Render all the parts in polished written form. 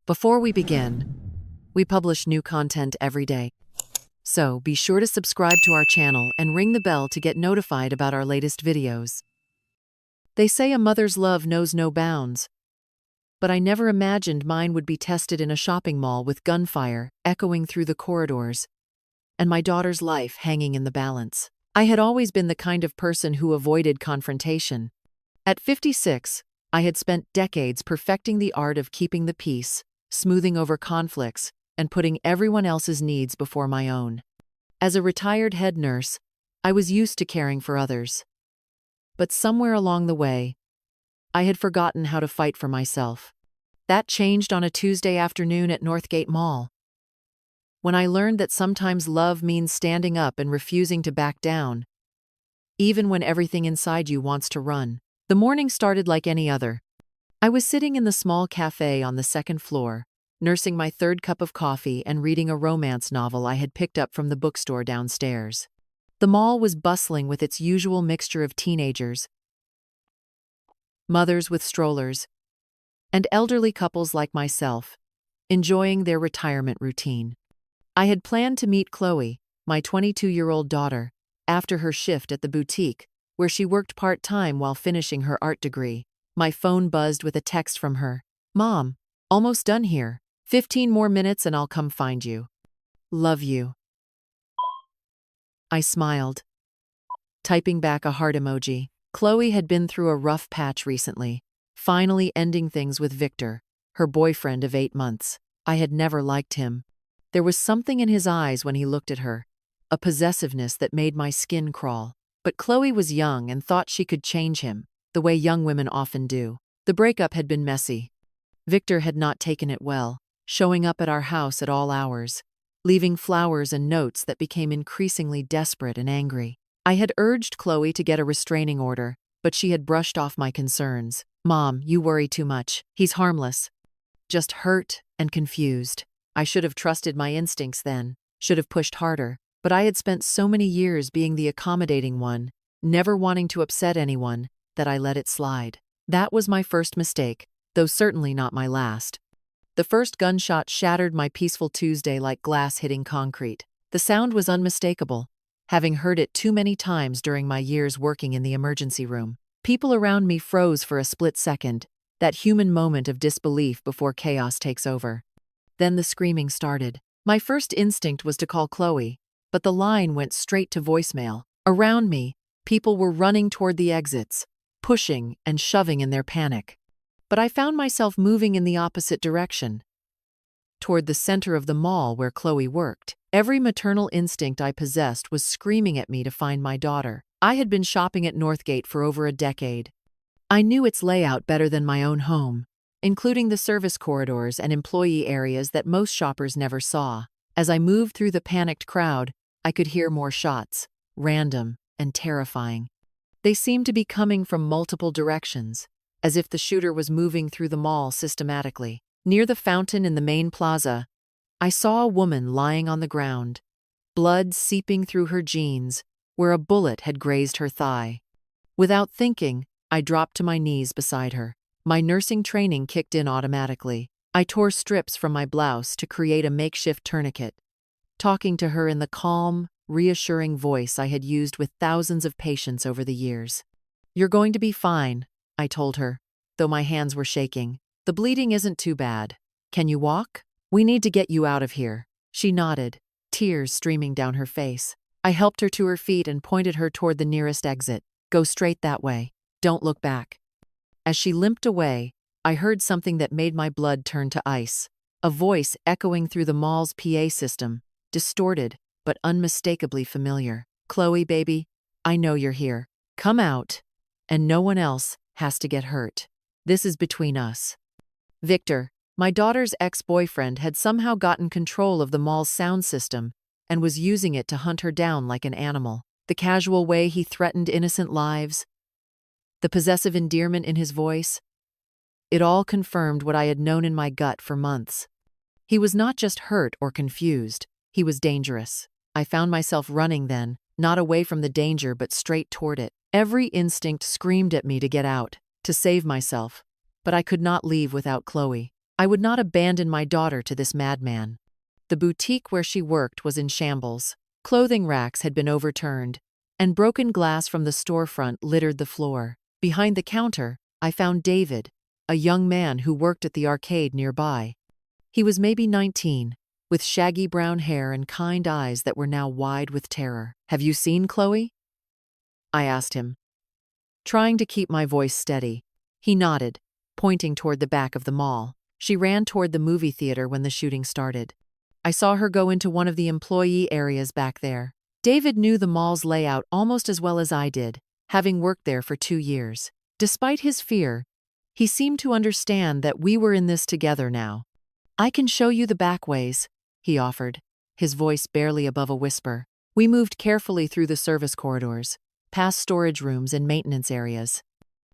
Before we begin, we publish new content every day. So be sure to subscribe to our channel and ring the bell to get notified about our latest videos. They say a mother's love knows no bounds, but I never imagined mine would be tested in a shopping mall with gunfire echoing through the corridors and my daughter's life hanging in the balance. I had always been the kind of person who avoided confrontation. At 56, I had spent decades perfecting the art of keeping the peace, smoothing over conflicts, and putting everyone else's needs before my own. As a retired head nurse, I was used to caring for others. But somewhere along the way, I had forgotten how to fight for myself. That changed on a Tuesday afternoon at Northgate Mall, when I learned that sometimes love means standing up and refusing to back down, even when everything inside you wants to run. The morning started like any other. I was sitting in the small cafe on the second floor, nursing my third cup of coffee and reading a romance novel I had picked up from the bookstore downstairs. The mall was bustling with its usual mixture of teenagers, mothers with strollers, and elderly couples like myself, enjoying their retirement routine. I had planned to meet Chloe, my 22-year-old daughter, after her shift at the boutique, where she worked part-time while finishing her art degree. My phone buzzed with a text from her. "Mom, almost done here. 15 more minutes and I'll come find you. Love you." I smiled, typing back a heart emoji. Chloe had been through a rough patch recently, finally ending things with Victor, her boyfriend of 8 months. I had never liked him. There was something in his eyes when he looked at her, a possessiveness that made my skin crawl. But Chloe was young and thought she could change him, the way young women often do. The breakup had been messy. Victor had not taken it well, showing up at our house at all hours, leaving flowers and notes that became increasingly desperate and angry. I had urged Chloe to get a restraining order, but she had brushed off my concerns. "Mom, you worry too much. He's harmless. Just hurt and confused." I should have trusted my instincts then, should have pushed harder, but I had spent so many years being the accommodating one, never wanting to upset anyone, that I let it slide. That was my first mistake, though certainly not my last. The first gunshot shattered my peaceful Tuesday like glass hitting concrete. The sound was unmistakable, having heard it too many times during my years working in the emergency room. People around me froze for a split second, that human moment of disbelief before chaos takes over. Then the screaming started. My first instinct was to call Chloe, but the line went straight to voicemail. Around me, people were running toward the exits, pushing and shoving in their panic. But I found myself moving in the opposite direction, toward the center of the mall where Chloe worked. Every maternal instinct I possessed was screaming at me to find my daughter. I had been shopping at Northgate for over a decade. I knew its layout better than my own home, including the service corridors and employee areas that most shoppers never saw. As I moved through the panicked crowd, I could hear more shots, random and terrifying. They seemed to be coming from multiple directions, as if the shooter was moving through the mall systematically. Near the fountain in the main plaza, I saw a woman lying on the ground, blood seeping through her jeans, where a bullet had grazed her thigh. Without thinking, I dropped to my knees beside her. My nursing training kicked in automatically. I tore strips from my blouse to create a makeshift tourniquet, talking to her in the calm, reassuring voice I had used with thousands of patients over the years. "You're going to be fine," I told her, though my hands were shaking. "The bleeding isn't too bad. Can you walk? We need to get you out of here." She nodded, tears streaming down her face. I helped her to her feet and pointed her toward the nearest exit. "Go straight that way. Don't look back." As she limped away, I heard something that made my blood turn to ice. A voice echoing through the mall's PA system, distorted but unmistakably familiar. "Chloe, baby, I know you're here. Come out, and no one else has to get hurt. This is between us." Victor, my daughter's ex-boyfriend, had somehow gotten control of the mall's sound system and was using it to hunt her down like an animal. The casual way he threatened innocent lives, the possessive endearment in his voice, it all confirmed what I had known in my gut for months. He was not just hurt or confused, he was dangerous. I found myself running then, not away from the danger but straight toward it. Every instinct screamed at me to get out, to save myself, but I could not leave without Chloe. I would not abandon my daughter to this madman. The boutique where she worked was in shambles. Clothing racks had been overturned, and broken glass from the storefront littered the floor. Behind the counter, I found David, a young man who worked at the arcade nearby. He was maybe 19, with shaggy brown hair and kind eyes that were now wide with terror. "Have you seen Chloe?" I asked him, trying to keep my voice steady. He nodded, pointing toward the back of the mall. "She ran toward the movie theater when the shooting started. I saw her go into one of the employee areas back there." David knew the mall's layout almost as well as I did, having worked there for 2 years. Despite his fear, he seemed to understand that we were in this together now. "I can show you the back ways," he offered, his voice barely above a whisper. We moved carefully through the service corridors, past storage rooms and maintenance areas.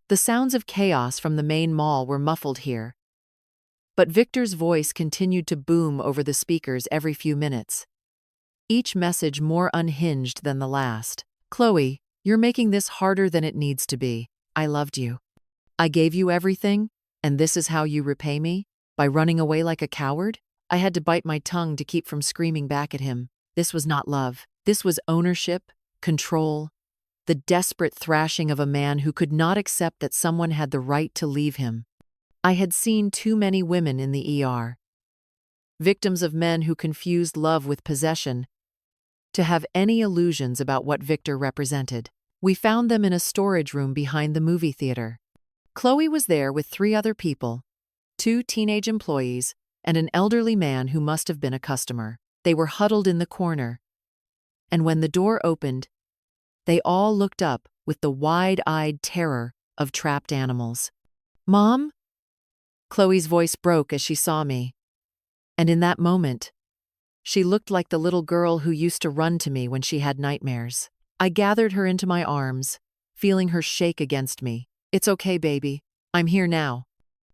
The sounds of chaos from the main mall were muffled here, but Victor's voice continued to boom over the speakers every few minutes, each message more unhinged than the last. "Chloe, you're making this harder than it needs to be. I loved you. I gave you everything, and this is how you repay me? By running away like a coward?" I had to bite my tongue to keep from screaming back at him. This was not love. This was ownership, control, the desperate thrashing of a man who could not accept that someone had the right to leave him. I had seen too many women in the ER, victims of men who confused love with possession, to have any illusions about what Victor represented. We found them in a storage room behind the movie theater. Chloe was there with 3 other people, 2 teenage employees, and an elderly man who must have been a customer. They were huddled in the corner, and when the door opened, they all looked up with the wide-eyed terror of trapped animals. "Mom?" Chloe's voice broke as she saw me, and in that moment, she looked like the little girl who used to run to me when she had nightmares. I gathered her into my arms, feeling her shake against me. "It's okay, baby. I'm here now."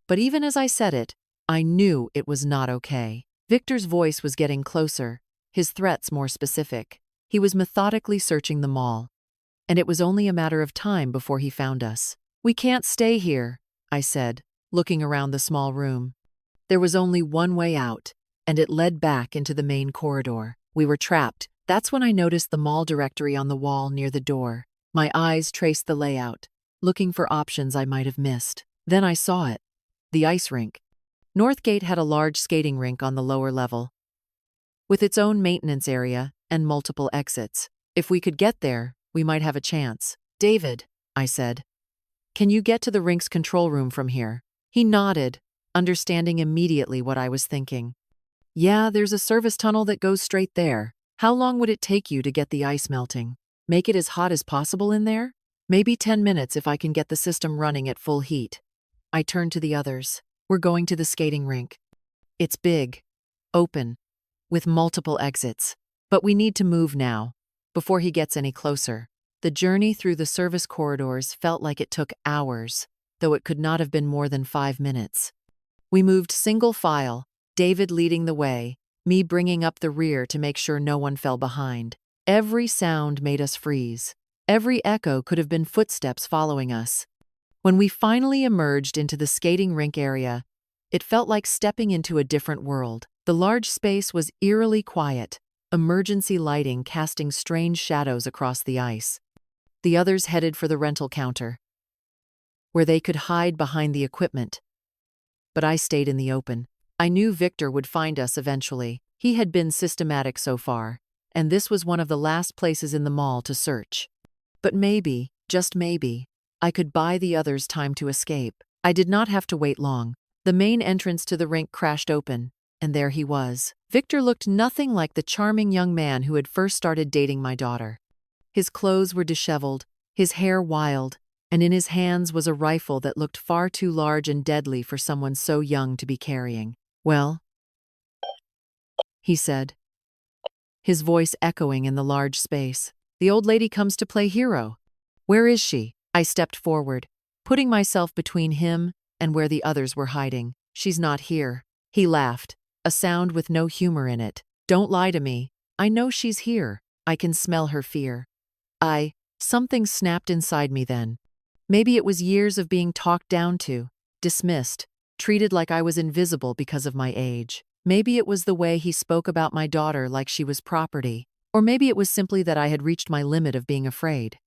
But even as I said it, I knew it was not okay. Victor's voice was getting closer, his threats more specific. He was methodically searching the mall, and it was only a matter of time before he found us. "We can't stay here," I said, looking around the small room. There was only one way out, and it led back into the main corridor. We were trapped. That's when I noticed the mall directory on the wall near the door. My eyes traced the layout, looking for options I might have missed. Then I saw it. The ice rink. Northgate had a large skating rink on the lower level, with its own maintenance area and multiple exits. If we could get there, we might have a chance. "David," I said, "can you get to the rink's control room from here?" He nodded, understanding immediately what I was thinking. "Yeah, there's a service tunnel that goes straight there. How long would it take you to get the ice melting? Make it as hot as possible in there? Maybe 10 minutes if I can get the system running at full heat." I turned to the others. "We're going to the skating rink. It's big, open, with multiple exits. But we need to move now, before he gets any closer." The journey through the service corridors felt like it took hours, though it could not have been more than 5 minutes. We moved single file, David leading the way, me bringing up the rear to make sure no one fell behind. Every sound made us freeze. Every echo could have been footsteps following us. When we finally emerged into the skating rink area, it felt like stepping into a different world. The large space was eerily quiet, emergency lighting casting strange shadows across the ice. The others headed for the rental counter, where they could hide behind the equipment. But I stayed in the open. I knew Victor would find us eventually. He had been systematic so far, and this was one of the last places in the mall to search. But maybe, just maybe, I could buy the others time to escape. I did not have to wait long. The main entrance to the rink crashed open, and there he was. Victor looked nothing like the charming young man who had first started dating my daughter. His clothes were disheveled, his hair wild, and in his hands was a rifle that looked far too large and deadly for someone so young to be carrying. "Well?" he said, his voice echoing in the large space. "The old lady comes to play hero. Where is she?" I stepped forward, putting myself between him and where the others were hiding. "She's not here." He laughed, a sound with no humor in it. "Don't lie to me. I know she's here. I can smell her fear." Something snapped inside me then. Maybe it was years of being talked down to, dismissed, treated like I was invisible because of my age. Maybe it was the way he spoke about my daughter like she was property, or maybe it was simply that I had reached my limit of being afraid.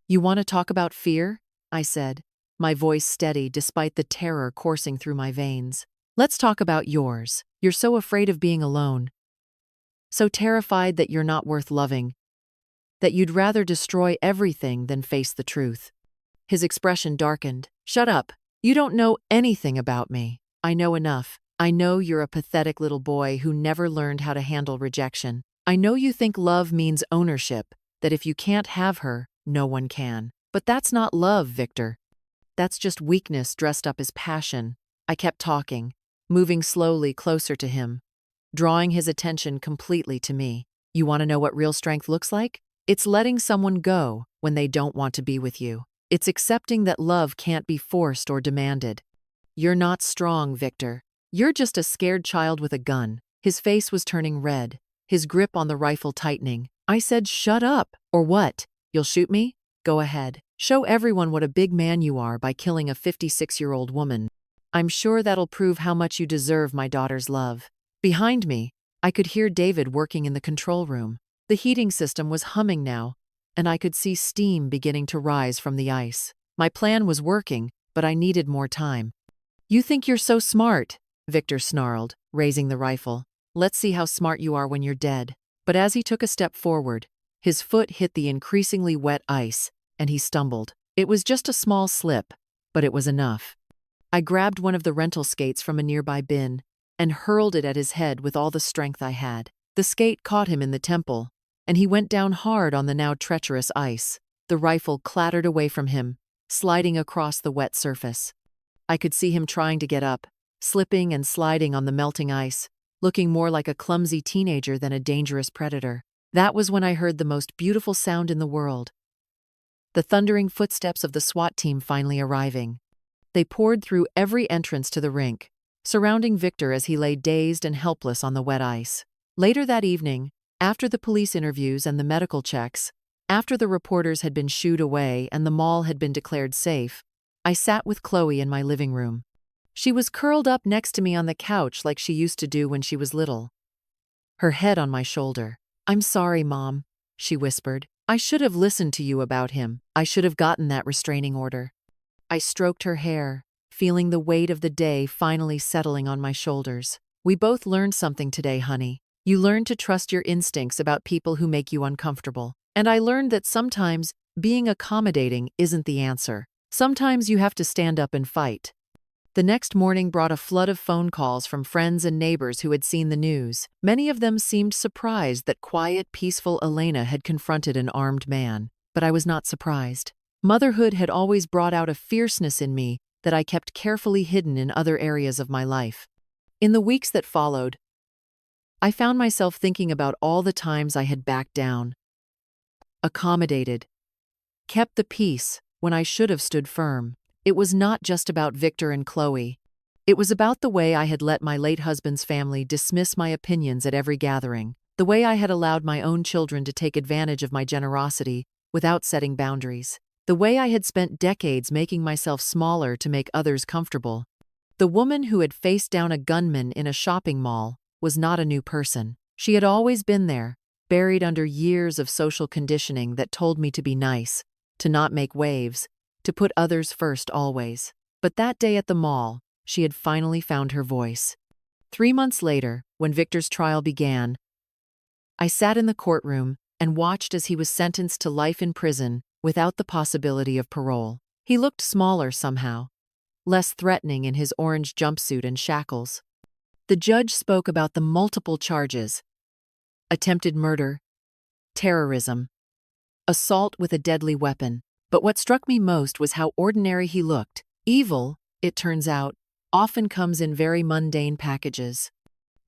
"You want to talk about fear?" I said, my voice steady despite the terror coursing through my veins. "Let's talk about yours. You're so afraid of being alone, so terrified that you're not worth loving, that you'd rather destroy everything than face the truth." His expression darkened. "Shut up. You don't know anything about me. I know enough. I know you're a pathetic little boy who never learned how to handle rejection. I know you think love means ownership, that if you can't have her, no one can. But that's not love, Victor. That's just weakness dressed up as passion." I kept talking, moving slowly closer to him, drawing his attention completely to me. "You want to know what real strength looks like? It's letting someone go when they don't want to be with you. It's accepting that love can't be forced or demanded. You're not strong, Victor. You're just a scared child with a gun." His face was turning red, his grip on the rifle tightening. I said, "Shut up, or what? You'll shoot me? Go ahead. Show everyone what a big man you are by killing a 56-year-old woman. I'm sure that'll prove how much you deserve my daughter's love." Behind me, I could hear David working in the control room. The heating system was humming now, and I could see steam beginning to rise from the ice. My plan was working, but I needed more time. "You think you're so smart," Victor snarled, raising the rifle. "Let's see how smart you are when you're dead." But as he took a step forward, his foot hit the increasingly wet ice, and he stumbled. It was just a small slip, but it was enough. I grabbed one of the rental skates from a nearby bin and hurled it at his head with all the strength I had. The skate caught him in the temple, and he went down hard on the now treacherous ice. The rifle clattered away from him, sliding across the wet surface. I could see him trying to get up, slipping and sliding on the melting ice, looking more like a clumsy teenager than a dangerous predator. That was when I heard the most beautiful sound in the world: the thundering footsteps of the SWAT team finally arriving. They poured through every entrance to the rink, surrounding Victor as he lay dazed and helpless on the wet ice. Later that evening, after the police interviews and the medical checks, after the reporters had been shooed away and the mall had been declared safe, I sat with Chloe in my living room. She was curled up next to me on the couch like she used to do when she was little, her head on my shoulder. "I'm sorry, Mom," she whispered. "I should have listened to you about him. I should have gotten that restraining order." I stroked her hair, feeling the weight of the day finally settling on my shoulders. "We both learned something today, honey. You learned to trust your instincts about people who make you uncomfortable. And I learned that sometimes being accommodating isn't the answer. Sometimes you have to stand up and fight." The next morning brought a flood of phone calls from friends and neighbors who had seen the news. Many of them seemed surprised that quiet, peaceful Elena had confronted an armed man. But I was not surprised. Motherhood had always brought out a fierceness in me that I kept carefully hidden in other areas of my life. In the weeks that followed, I found myself thinking about all the times I had backed down, accommodated, kept the peace when I should have stood firm. It was not just about Victor and Chloe. It was about the way I had let my late husband's family dismiss my opinions at every gathering, the way I had allowed my own children to take advantage of my generosity without setting boundaries, the way I had spent decades making myself smaller to make others comfortable. The woman who had faced down a gunman in a shopping mall was not a new person. She had always been there, buried under years of social conditioning that told me to be nice, to not make waves, to put others first always. But that day at the mall, she had finally found her voice. 3 months later, when Victor's trial began, I sat in the courtroom and watched as he was sentenced to life in prison without the possibility of parole. He looked smaller somehow, less threatening in his orange jumpsuit and shackles. The judge spoke about the multiple charges: attempted murder, terrorism, assault with a deadly weapon. But what struck me most was how ordinary he looked. Evil, it turns out, often comes in very mundane packages.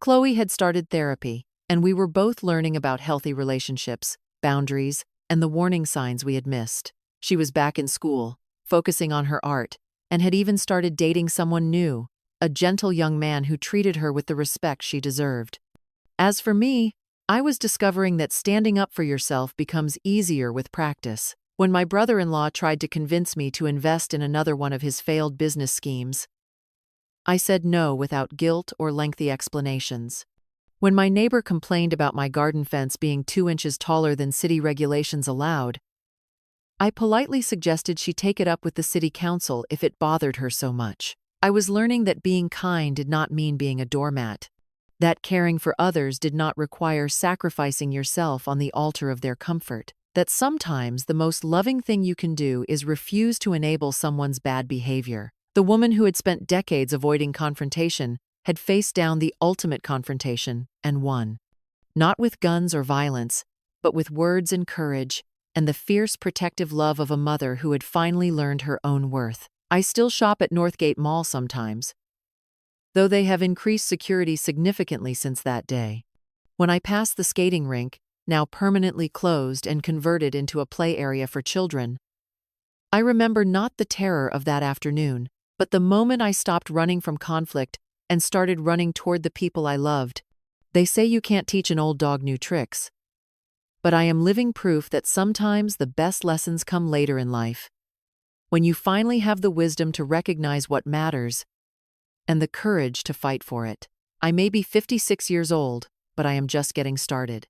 Chloe had started therapy, and we were both learning about healthy relationships, boundaries, and the warning signs we had missed. She was back in school, focusing on her art, and had even started dating someone new, a gentle young man who treated her with the respect she deserved. As for me, I was discovering that standing up for yourself becomes easier with practice. When my brother-in-law tried to convince me to invest in another one of his failed business schemes, I said no without guilt or lengthy explanations. When my neighbor complained about my garden fence being 2 inches taller than city regulations allowed, I politely suggested she take it up with the city council if it bothered her so much. I was learning that being kind did not mean being a doormat, that caring for others did not require sacrificing yourself on the altar of their comfort, that sometimes the most loving thing you can do is refuse to enable someone's bad behavior. The woman who had spent decades avoiding confrontation had faced down the ultimate confrontation and won. Not with guns or violence, but with words and courage, and the fierce protective love of a mother who had finally learned her own worth. I still shop at Northgate Mall sometimes, though they have increased security significantly since that day. When I pass the skating rink, now permanently closed and converted into a play area for children, I remember not the terror of that afternoon, but the moment I stopped running from conflict and started running toward the people I loved. They say you can't teach an old dog new tricks, but I am living proof that sometimes the best lessons come later in life, when you finally have the wisdom to recognize what matters and the courage to fight for it. I may be 56 years old, but I am just getting started.